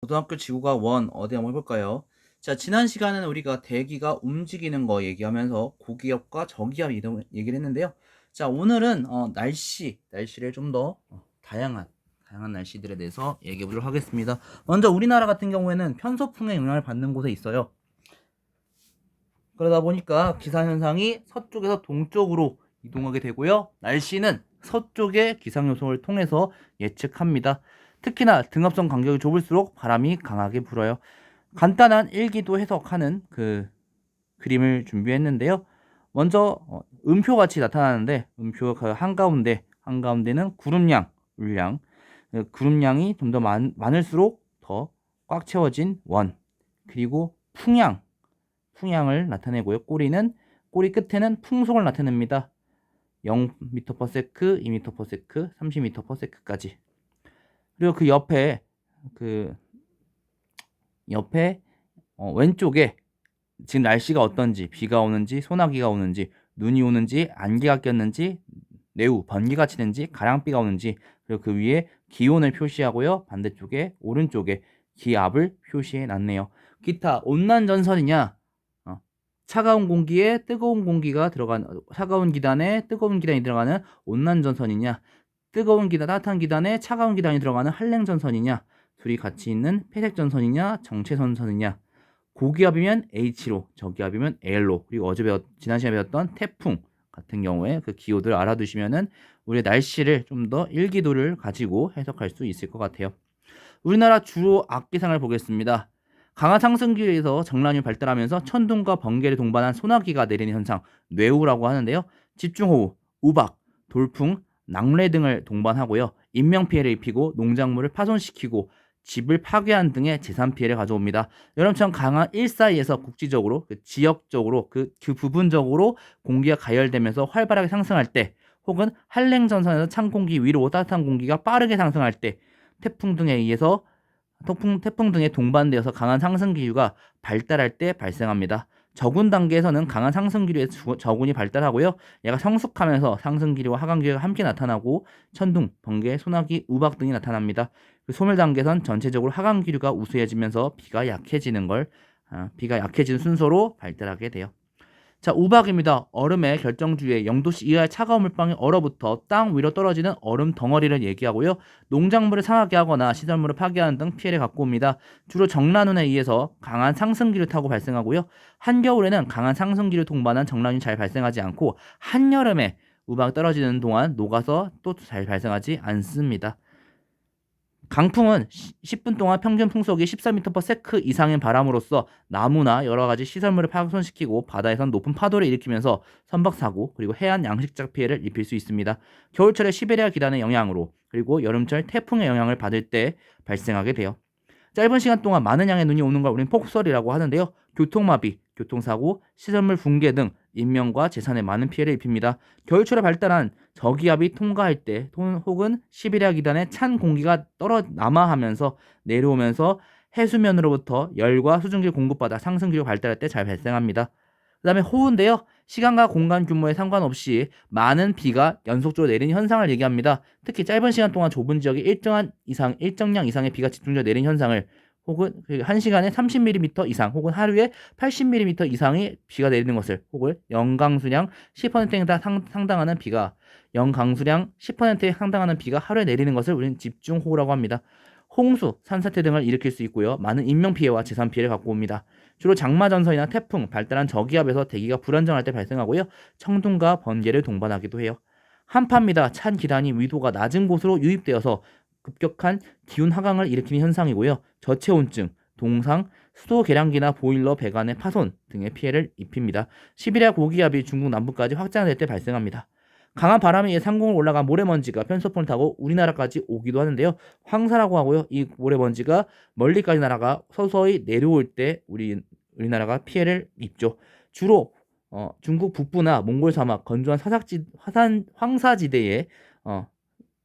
고등학교 지구가 원 어디 한번 해볼까요? 자, 지난 시간에는 우리가 대기가 움직이는 거 얘기하면서 고기압과 저기압 이동 얘기를 했는데요. 자, 오늘은 날씨를 좀 더 다양한 날씨들에 대해서 얘기해 보도록 하겠습니다. 먼저 우리나라 같은 경우에는 편서풍의 영향을 받는 곳에 있어요. 그러다 보니까 기상현상이 서쪽에서 동쪽으로 이동하게 되고요. 날씨는 서쪽의 기상요소를 통해서 예측합니다. 특히나 등압선 간격이 좁을수록 바람이 강하게 불어요. 간단한 일기도 해석하는 그 그림을 준비했는데요. 먼저 음표같이 나타나는데 음표 그 한가운데는 구름량, 울량, 구름량이 좀 더 많을수록 더 꽉 채워진 원, 그리고 풍향을 나타내고요. 꼬리 끝에는 풍속을 나타냅니다. 0m/s, 2m/s, 30m/s까지. 그리고 그 옆에 왼쪽에 지금 날씨가 어떤지, 비가 오는지, 소나기가 오는지, 눈이 오는지, 안개가 꼈는지, 내우, 번개가 치는지, 가랑비가 오는지, 그리고 그 위에 기온을 표시하고요. 반대쪽에 오른쪽에 기압을 표시해 놨네요. 기타 온난 전선이냐, 차가운 공기에 뜨거운 공기가 들어간 차가운 기단에 뜨거운 기단이 들어가는 온난 전선이냐, 뜨거운 기단 따뜻한 기단에 차가운 기단이 들어가는 한랭 전선이냐, 둘이 같이 있는 회색 전선이냐 정체 전선이냐, 고기압이면 H로, 저기압이면 L로, 그리고 지난 시간에 배웠던 태풍 같은 경우에 그 기호들 알아두시면은 우리의 날씨를 좀 더 일기도를 가지고 해석할 수 있을 것 같아요. 우리나라 주로 악기상을 보겠습니다. 강한 상승기에서 정란이 발달하면서 천둥과 번개를 동반한 소나기가 내리는 현상, 뇌우라고 하는데요. 집중호우, 우박, 돌풍, 낙뢰 등을 동반하고요. 인명피해를 입히고 농작물을 파손시키고 집을 파괴한 등의 재산 피해를 가져옵니다. 여름처럼 강한 일사이에서 국지적으로, 지역적으로, 부분적으로 공기가 가열되면서 활발하게 상승할 때, 혹은 한랭전선에서 찬 공기 위로 따뜻한 공기가 빠르게 상승할 때, 태풍 등에 의해서 태풍 등에 동반되어서 강한 상승 기류가 발달할 때 발생합니다. 저군 단계에서는 강한 상승 기류에 저군이 발달하고요. 얘가 성숙하면서 상승 기류와 하강 기류가 함께 나타나고 천둥, 번개, 소나기, 우박 등이 나타납니다. 소멸 단계에선 전체적으로 하강 기류가 우수해지면서 비가 약해지는 순서로 발달하게 돼요. 자, 우박입니다. 얼음의 결정주에 0도씨 이하의 차가운 물방울이 얼어붙어 땅 위로 떨어지는 얼음 덩어리를 얘기하고요. 농작물을 상하게 하거나 시설물을 파괴하는 등 피해를 갖고 옵니다. 주로 정란운에 의해서 강한 상승기를 타고 발생하고요. 한겨울에는 강한 상승기를 동반한 정란운이 잘 발생하지 않고 한여름에 우박이 떨어지는 동안 녹아서 또 잘 발생하지 않습니다. 강풍은 10분 동안 평균 풍속이 14m/s 이상인 바람으로써 나무나 여러 가지 시설물을 파손시키고 바다에선 높은 파도를 일으키면서 선박사고 그리고 해안 양식작 피해를 입힐 수 있습니다. 겨울철에 시베리아 기단의 영향으로 그리고 여름철 태풍의 영향을 받을 때 발생하게 돼요. 짧은 시간 동안 많은 양의 눈이 오는 걸 우리는 폭설이라고 하는데요. 교통마비, 교통사고, 시설물 붕괴 등 인명과 재산에 많은 피해를 입힙니다. 겨울철에 발달한 저기압이 통과할 때 혹은 시베리아 기단의 찬 공기가 남하하면서 내려오면서 해수면으로부터 열과 수증기를 공급받아 상승기로 발달할 때 잘 발생합니다. 그 다음에 호우인데요. 시간과 공간 규모에 상관없이 많은 비가 연속적으로 내리는 현상을 얘기합니다. 특히 짧은 시간 동안 좁은 지역에 일정량 이상의 비가 집중적으로 내리는 현상을 혹은 1시간에 30mm 이상 혹은 하루에 80mm 이상의 비가 내리는 것을 혹은 연강수량 10%에 상당하는 비가 연강수량 10%에 상당하는 비가 하루에 내리는 것을 우리는 집중호우라고 합니다. 홍수, 산사태 등을 일으킬 수 있고요. 많은 인명피해와 재산 피해를 갖고 옵니다. 주로 장마전선이나 태풍, 발달한 저기압에서 대기가 불안정할 때 발생하고요. 청둥과 번개를 동반하기도 해요. 한파입니다. 찬 기란이 위도가 낮은 곳으로 유입되어서 급격한 기온 하강을 일으키는 현상이고요. 저체온증, 동상, 수도 계량기나 보일러 배관의 파손 등의 피해를 입힙니다. 시베리아 고기압이 중국 남부까지 확장될 때 발생합니다. 강한 바람에 의해 상공을 올라간 모래먼지가 편서풍을 타고 우리나라까지 오기도 하는데요. 황사라고 하고요. 이 모래먼지가 멀리까지 날아가 서서히 내려올 때 우리나라가 피해를 입죠. 주로 중국 북부나 몽골 사막, 건조한 황사지대에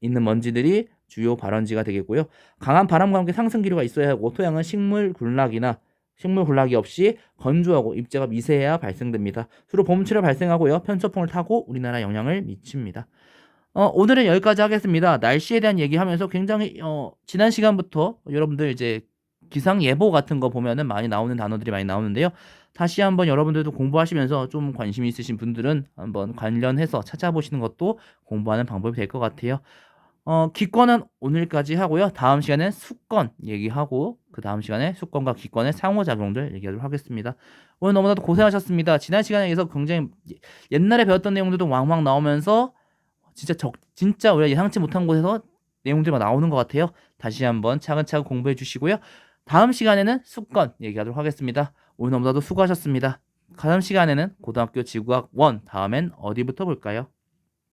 있는 먼지들이 주요 발원지가 되겠고요. 강한 바람과 함께 상승 기류가 있어야 하고 토양은 식물 군락이 없이 건조하고 입자가 미세해야 발생됩니다. 주로 봄철에 발생하고요. 편서풍을 타고 우리나라에 영향을 미칩니다. 오늘은 여기까지 하겠습니다. 날씨에 대한 얘기하면서 굉장히 지난 시간부터 여러분들 이제 기상예보 같은 거 보면은 많이 나오는 단어들이 많이 나오는데요. 다시 한번 여러분들도 공부하시면서 좀 관심이 있으신 분들은 한번 관련해서 찾아보시는 것도 공부하는 방법이 될 것 같아요. 기권은 오늘까지 하고요. 다음 시간엔 수권 얘기하고 그 다음 시간에 수권과 기권의 상호작용들 얘기하도록 하겠습니다. 오늘 너무나도 고생하셨습니다. 지난 시간에 의해서 굉장히 옛날에 배웠던 내용들도 왕왕 나오면서 진짜 우리가 예상치 못한 곳에서 내용들만 나오는 것 같아요. 다시 한번 차근차근 공부해 주시고요. 다음 시간에는 수권 얘기하도록 하겠습니다. 오늘 너무나도 수고하셨습니다. 다음 시간에는 고등학교 지구학 1 다음엔 어디부터 볼까요?